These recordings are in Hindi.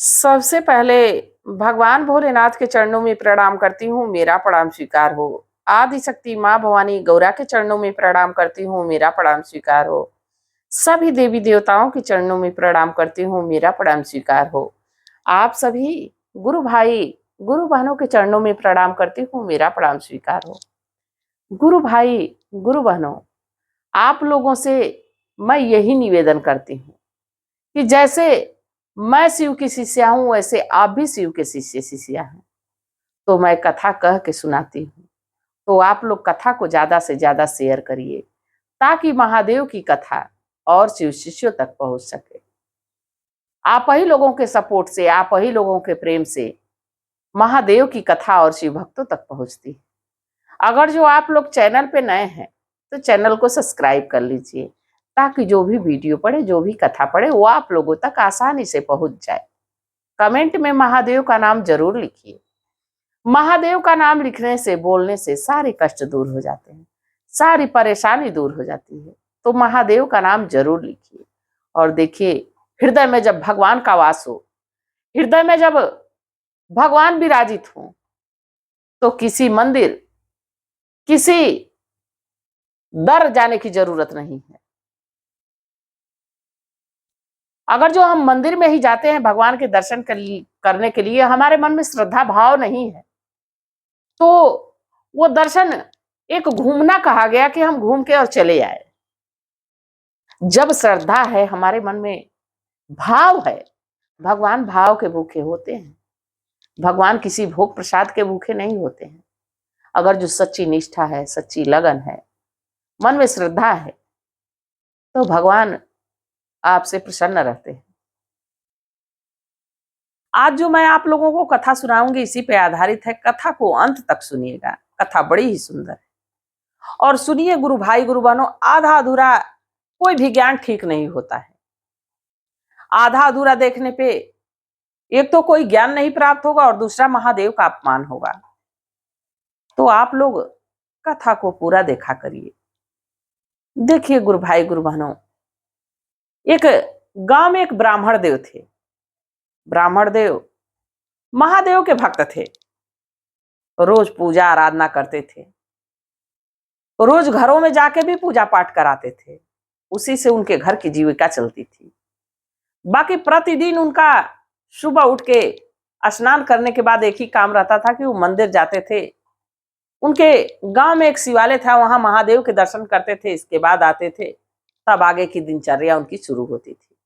सबसे पहले भगवान भोलेनाथ के चरणों में प्रणाम करती हूँ, मेरा प्रणाम स्वीकार हो। आदि शक्ति माँ भवानी गौरा के चरणों में प्रणाम करती हूँ, मेरा प्रणाम स्वीकार हो। सभी देवी देवताओं के चरणों में प्रणाम करती हूँ, मेरा प्रणाम स्वीकार हो। आप सभी गुरु भाई गुरु बहनों के चरणों में प्रणाम करती हूँ, मेरा प्रणाम स्वीकार हो। गुरु भाई गुरु बहनों, आप लोगों से मैं यही निवेदन करती हूँ कि जैसे मैं शिव की शिष्या हूं वैसे आप भी शिव के शिष्य शिष्या हैं। तो मैं कथा कह के सुनाती हूँ, तो आप लोग कथा को ज्यादा से ज्यादा शेयर करिए ताकि महादेव की कथा और शिव शिष्यों तक पहुंच सके। आप ही लोगों के सपोर्ट से, आप ही लोगों के प्रेम से महादेव की कथा और शिव भक्तों तक पहुंचती है। अगर जो आप लोग चैनल पे नए हैं तो चैनल को सब्सक्राइब कर लीजिए ताकि जो भी वीडियो पड़े, जो भी कथा पड़े, वो आप लोगों तक आसानी से पहुंच जाए। कमेंट में महादेव का नाम जरूर लिखिए। महादेव का नाम लिखने से, बोलने से सारे कष्ट दूर हो जाते हैं, सारी परेशानी दूर हो जाती है। तो महादेव का नाम जरूर लिखिए। और देखिए, हृदय में जब भगवान का वास हो, हृदय में जब भगवान विराजित हो, तो किसी मंदिर, किसी दर जाने की जरूरत नहीं है। अगर जो हम मंदिर में ही जाते हैं भगवान के दर्शन करने के लिए, हमारे मन में श्रद्धा भाव नहीं है, तो वो दर्शन एक घूमना कहा गया कि हम घूम के और चले आए। जब श्रद्धा है हमारे मन में, भाव है, भगवान भाव के भूखे होते हैं। भगवान किसी भोग प्रसाद के भूखे नहीं होते हैं। अगर जो सच्ची निष्ठा है, सच्ची लगन है, मन में श्रद्धा है, तो भगवान आपसे प्रसन्न रहते हैं। आज जो मैं आप लोगों को कथा सुनाऊंगी इसी पे आधारित है। कथा को अंत तक सुनिएगा, कथा बड़ी ही सुंदर है। और सुनिए गुरु भाई गुरु बहनों, आधा अधूरा कोई भी ज्ञान ठीक नहीं होता है। आधा अधूरा देखने पे एक तो कोई ज्ञान नहीं प्राप्त होगा और दूसरा महादेव का अपमान होगा। तो आप लोग कथा को पूरा देखा करिए। देखिए गुरु भाई गुरु बहनों, एक गांव में एक ब्राह्मण देव थे। ब्राह्मण देव महादेव के भक्त थे, रोज पूजा आराधना करते थे, रोज घरों में जाके भी पूजा पाठ कराते थे। उसी से उनके घर की जीविका चलती थी। बाकी प्रतिदिन उनका सुबह उठ के स्नान करने के बाद एक ही काम रहता था कि वो मंदिर जाते थे। उनके गांव में एक शिवालय था, वहां महादेव के दर्शन करते थे, इसके बाद आते थे, तब आगे की दिनचर्या उनकी शुरू होती थी।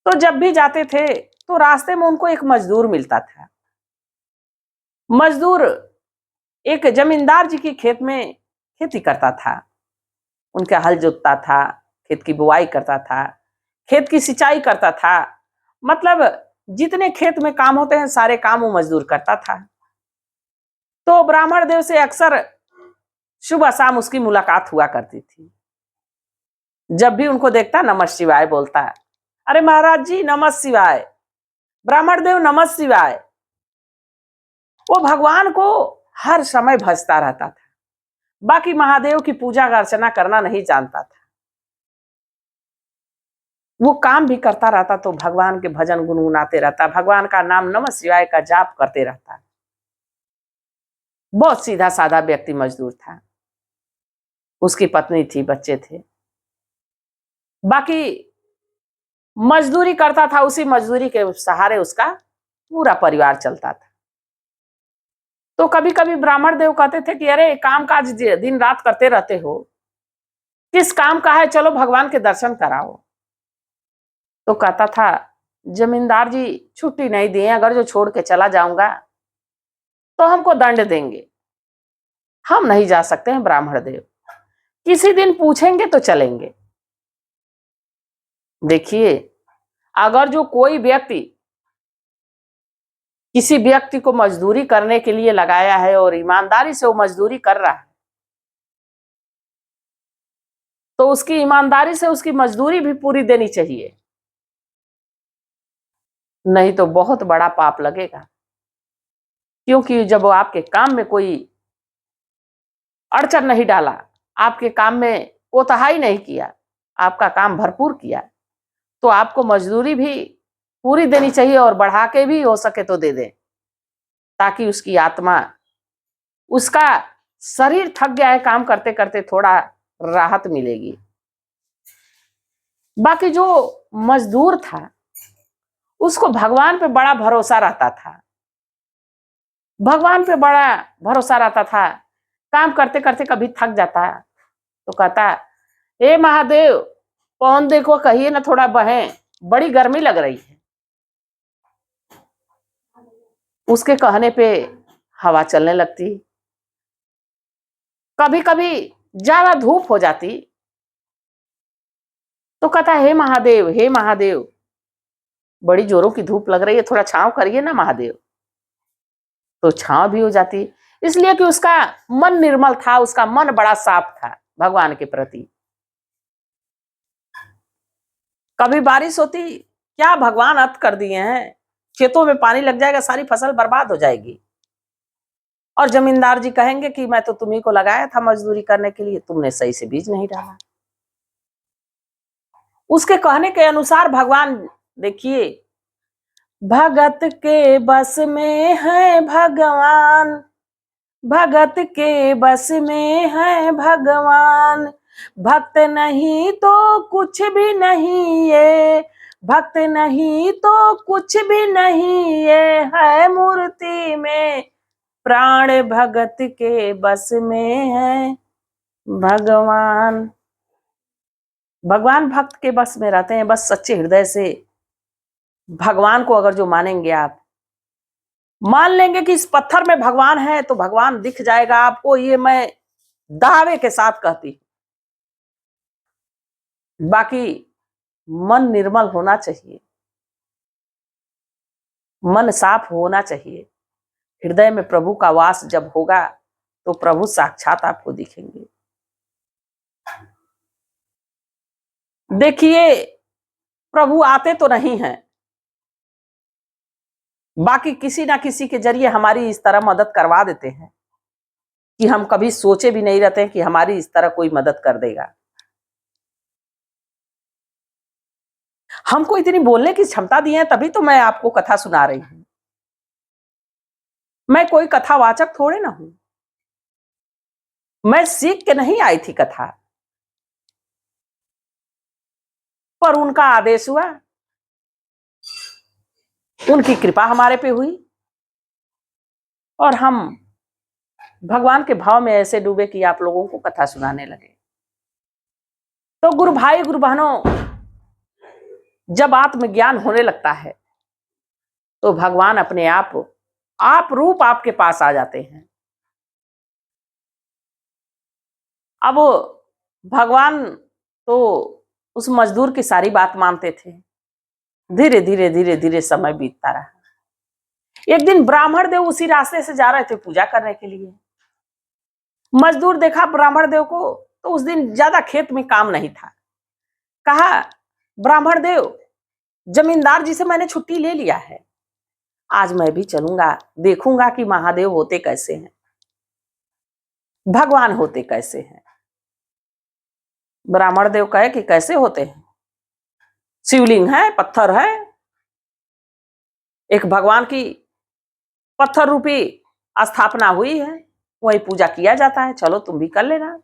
तो जब भी जाते थे तो रास्ते में उनको एक मजदूर मिलता था। मजदूर एक जमींदार जी की खेत में खेती करता था। उनका हल जोतता था, खेत की बुआई करता था, खेत की सिंचाई करता था। मतलब जितने खेत में काम होते हैं सारे काम वो मजदूर करता था। तो ब्राह्मण देव से अक्सर सुबह शाम उसकी मुलाकात हुआ करती थी। जब भी उनको देखता नमः शिवाय बोलता है, अरे महाराज जी नमः शिवाय, ब्राह्मण देव नमः शिवाय। वो भगवान को हर समय भजता रहता था। बाकी महादेव की पूजा अर्चना करना नहीं जानता था। वो काम भी करता रहता तो भगवान के भजन गुनगुनाते रहता, भगवान का नाम नमः शिवाय का जाप करते रहता। बहुत सीधा साधा व्यक्ति मजदूर था। उसकी पत्नी थी, बच्चे थे। बाकी मजदूरी करता था, उसी मजदूरी के सहारे उसका पूरा परिवार चलता था। तो कभी कभी ब्राह्मण देव कहते थे कि अरे काम काज दिन रात करते रहते हो, किस काम का है, चलो भगवान के दर्शन कराओ। तो कहता था जमींदार जी छुट्टी नहीं दिए, अगर जो छोड़ के चला जाऊंगा तो हमको दंड देंगे, हम नहीं जा सकते हैं ब्राह्मण देव, किसी दिन पूछेंगे तो चलेंगे। देखिए, अगर जो कोई व्यक्ति किसी व्यक्ति को मजदूरी करने के लिए लगाया है और ईमानदारी से वो मजदूरी कर रहा है, तो उसकी ईमानदारी से उसकी मजदूरी भी पूरी देनी चाहिए, नहीं तो बहुत बड़ा पाप लगेगा। क्योंकि जब वो आपके काम में कोई अड़चन नहीं डाला, आपके काम में कोताही नहीं किया, आपका काम भरपूर किया, तो आपको मजदूरी भी पूरी देनी चाहिए और बढ़ा के भी हो सके तो दे दे, ताकि उसकी आत्मा, उसका शरीर थक गया है काम करते करते, थोड़ा राहत मिलेगी। बाकी जो मजदूर था उसको भगवान पे बड़ा भरोसा रहता था, भगवान पे बड़ा भरोसा रहता था। काम करते करते कभी थक जाता तो कहता, हे महादेव पवन देखो कहिए ना थोड़ा बहे, बड़ी गर्मी लग रही है। उसके कहने पे हवा चलने लगती। कभी कभी ज्यादा धूप हो जाती तो कहता, हे महादेव हे महादेव, बड़ी जोरों की धूप लग रही है, थोड़ा छांव करिए ना महादेव। तो छांव भी हो जाती, इसलिए कि उसका मन निर्मल था, उसका मन बड़ा साफ था भगवान के प्रति। कभी बारिश होती, क्या भगवान अत कर दिए हैं, खेतों में पानी लग जाएगा, सारी फसल बर्बाद हो जाएगी। और जमींदार जी कहेंगे कि मैं तो तुम्ही को लगाया था मजदूरी करने के लिए, तुमने सही से बीज नहीं डाला। उसके कहने के अनुसार भगवान, देखिए, भगत के बस में है भगवान, भगत के बस में है भगवान, भक्त नहीं तो कुछ भी नहीं ये, भक्त नहीं तो कुछ भी नहीं ये, है मूर्ति में प्राण भगत के बस में है भगवान। भगवान भक्त के बस में रहते हैं, बस सच्चे हृदय से भगवान को अगर जो मानेंगे, आप मान लेंगे कि इस पत्थर में भगवान है तो भगवान दिख जाएगा आपको, ये मैं दावे के साथ कहती। बाकी मन निर्मल होना चाहिए, मन साफ होना चाहिए। हृदय में प्रभु का वास जब होगा तो प्रभु साक्षात आपको दिखेंगे। देखिए, प्रभु आते तो नहीं हैं, बाकी किसी ना किसी के जरिए हमारी इस तरह मदद करवा देते हैं कि हम कभी सोचे भी नहीं रहते कि हमारी इस तरह कोई मदद कर देगा। हमको इतनी बोलने की क्षमता दी है, तभी तो मैं आपको कथा सुना रही हूं। मैं कोई कथावाचक थोड़े ना हूं, मैं सीख के नहीं आई थी कथा, पर उनका आदेश हुआ, उनकी कृपा हमारे पे हुई और हम भगवान के भाव में ऐसे डूबे कि आप लोगों को कथा सुनाने लगे। तो गुरु भाई गुरु बहनों, जब आत्मज्ञान होने लगता है तो भगवान अपने आप रूप आपके पास आ जाते हैं। अब भगवान तो उस मजदूर की सारी बात मानते थे। धीरे धीरे धीरे धीरे समय बीतता रहा। एक दिन ब्राह्मण देव उसी रास्ते से जा रहे थे पूजा करने के लिए। मजदूर देखा ब्राह्मण देव को तो उस दिन ज्यादा खेत में काम नहीं था। कहा, ब्राह्मण देव, जमींदार जी से मैंने छुट्टी ले लिया है, आज मैं भी चलूंगा, देखूंगा कि महादेव होते कैसे हैं, भगवान होते कैसे हैं। ब्राह्मण देव कहे कि कैसे होते हैं, शिवलिंग है, पत्थर है, एक भगवान की पत्थर रूपी स्थापना हुई है, वही पूजा किया जाता है, चलो तुम भी कर लेना।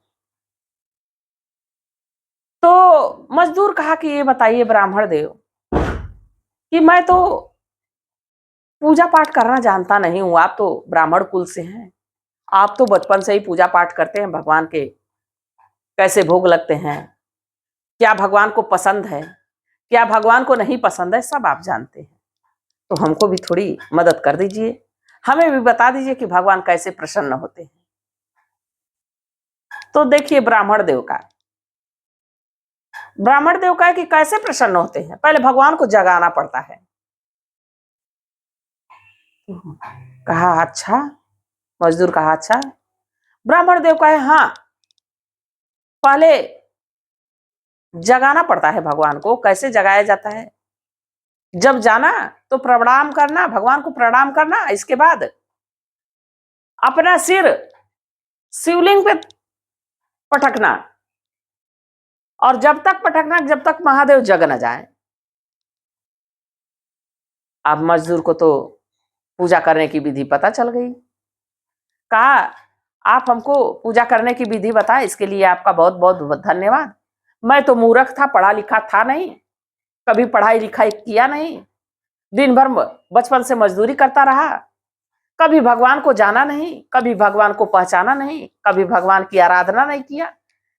तो मजदूर कहा कि ये बताइए ब्राह्मण देव कि मैं तो पूजा पाठ करना जानता नहीं हूं, आप तो ब्राह्मण कुल से हैं, आप तो बचपन से ही पूजा पाठ करते हैं, भगवान के कैसे भोग लगते हैं, क्या भगवान को पसंद है, क्या भगवान को नहीं पसंद है, सब आप जानते हैं, तो हमको भी थोड़ी मदद कर दीजिए, हमें भी बता दीजिए कि भगवान कैसे प्रसन्न होते हैं। तो देखिए ब्राह्मण देव का है कि कैसे प्रसन्न होते हैं, पहले भगवान को जगाना पड़ता है। कहा अच्छा, मजदूर कहा अच्छा। ब्राह्मण देव का है, हाँ, पहले जगाना पड़ता है भगवान को। कैसे जगाया जाता है, जब जाना तो प्रणाम करना, भगवान को प्रणाम करना, इसके बाद अपना सिर शिवलिंग पे पटकना, और जब तक पटकना जब तक महादेव जग न जाए। अब मजदूर को तो पूजा करने की विधि पता चल गई। कहा, आप हमको पूजा करने की विधि बताए, इसके लिए आपका बहुत बहुत धन्यवाद। मैं तो मूर्ख था, पढ़ा लिखा था नहीं, कभी पढ़ाई लिखाई किया नहीं, दिन भर बचपन से मजदूरी करता रहा, कभी भगवान को जाना नहीं, कभी भगवान को पहचाना नहीं, कभी भगवान की आराधना नहीं किया,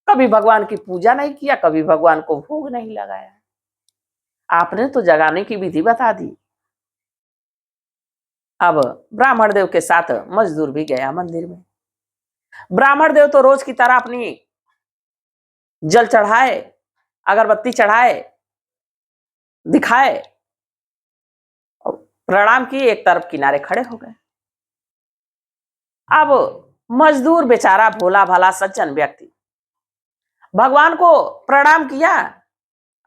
कभी भगवान की पूजा नहीं किया, कभी भगवान को भोग नहीं लगाया। आपने तो जगाने की विधि बता दी। अब ब्राह्मण देव के साथ मजदूर भी गया मंदिर में। ब्राह्मण देव तो रोज की तरह अपनी जल चढ़ाए, अगरबत्ती चढ़ाए, दिखाए, प्रणाम किए, एक तरफ किनारे खड़े हो गए। अब मजदूर बेचारा भोला भाला सज्जन व्यक्ति भगवान को प्रणाम किया,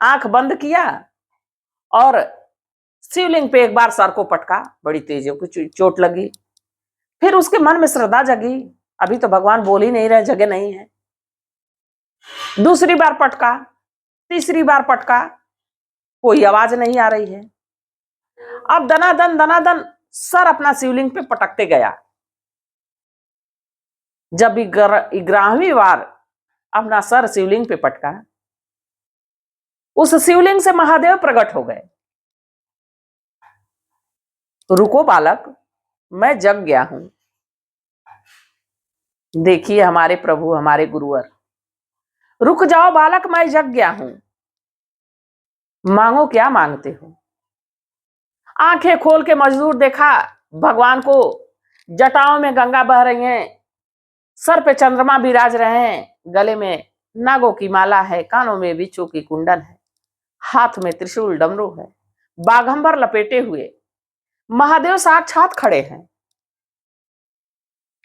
आंख बंद किया और शिवलिंग पे एक बार सर को पटका, बड़ी तेज चोट लगी। फिर उसके मन में श्रद्धा जगी, अभी तो भगवान बोल ही नहीं रहे, जगह नहीं है। दूसरी बार पटका, तीसरी बार पटका, कोई आवाज नहीं आ रही है। अब दनादन सर अपना शिवलिंग पे पटकते गया। जब 11वीं बार अपना सर शिवलिंग पे पटका, उस शिवलिंग से महादेव प्रकट हो गए। रुको बालक, मैं जग गया हूं। देखिए हमारे प्रभु, हमारे गुरुवर, रुक जाओ बालक, मैं जग गया हूं, मांगो क्या मांगते हो। आंखें खोल के मजदूर देखा भगवान को, जटाओं में गंगा बह रही है, सर पे चंद्रमा विराज रहे हैं, गले में नागों की माला है, कानों में बिच्छू की कुंडल है, हाथ में त्रिशूल डमरू है, बाघंबर लपेटे हुए महादेव साक्षात खड़े हैं।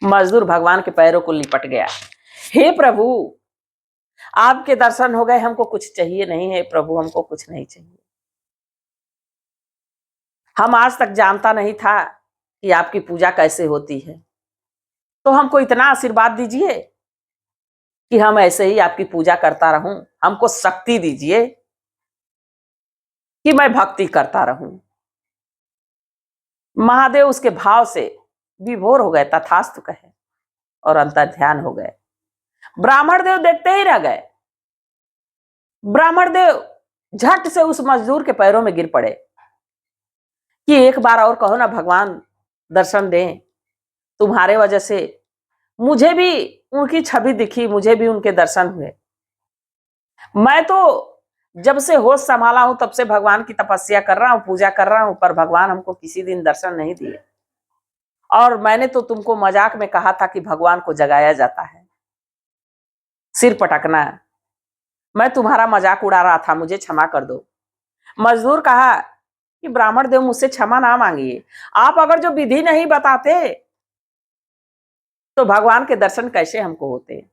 मजदूर भगवान के पैरों को लिपट गया। हे प्रभु, आपके दर्शन हो गए, हमको कुछ चाहिए नहीं है प्रभु, हमको कुछ नहीं चाहिए। हम आज तक जानता नहीं था कि आपकी पूजा कैसे होती है, तो हमको इतना आशीर्वाद दीजिए कि हम ऐसे ही आपकी पूजा करता रहूं, हमको शक्ति दीजिए कि मैं भक्ति करता रहूं। महादेव उसके भाव से विभोर हो गए, तथास्तु कहे और अंतर ध्यान हो गए। ब्राह्मण देव देखते ही रह गए। ब्राह्मण देव झट से उस मजदूर के पैरों में गिर पड़े कि एक बार और कहो ना भगवान, दर्शन दें, तुम्हारे वजह से मुझे भी उनकी छवि दिखी, मुझे भी उनके दर्शन हुए। मैं तो जब से होश संभाला हूं तब से भगवान की तपस्या कर रहा हूं, पूजा कर रहा हूं, पर भगवान हमको किसी दिन दर्शन नहीं दिए। और मैंने तो तुमको मजाक में कहा था कि भगवान को जगाया जाता है, सिर पटकना, मैं तुम्हारा मजाक उड़ा रहा था, मुझे क्षमा कर दो। मजदूर कहा कि ब्राह्मण देव, मुझसे क्षमा ना मांगिए, आप अगर जो विधि नहीं बताते तो भगवान के दर्शन कैसे हमको होते।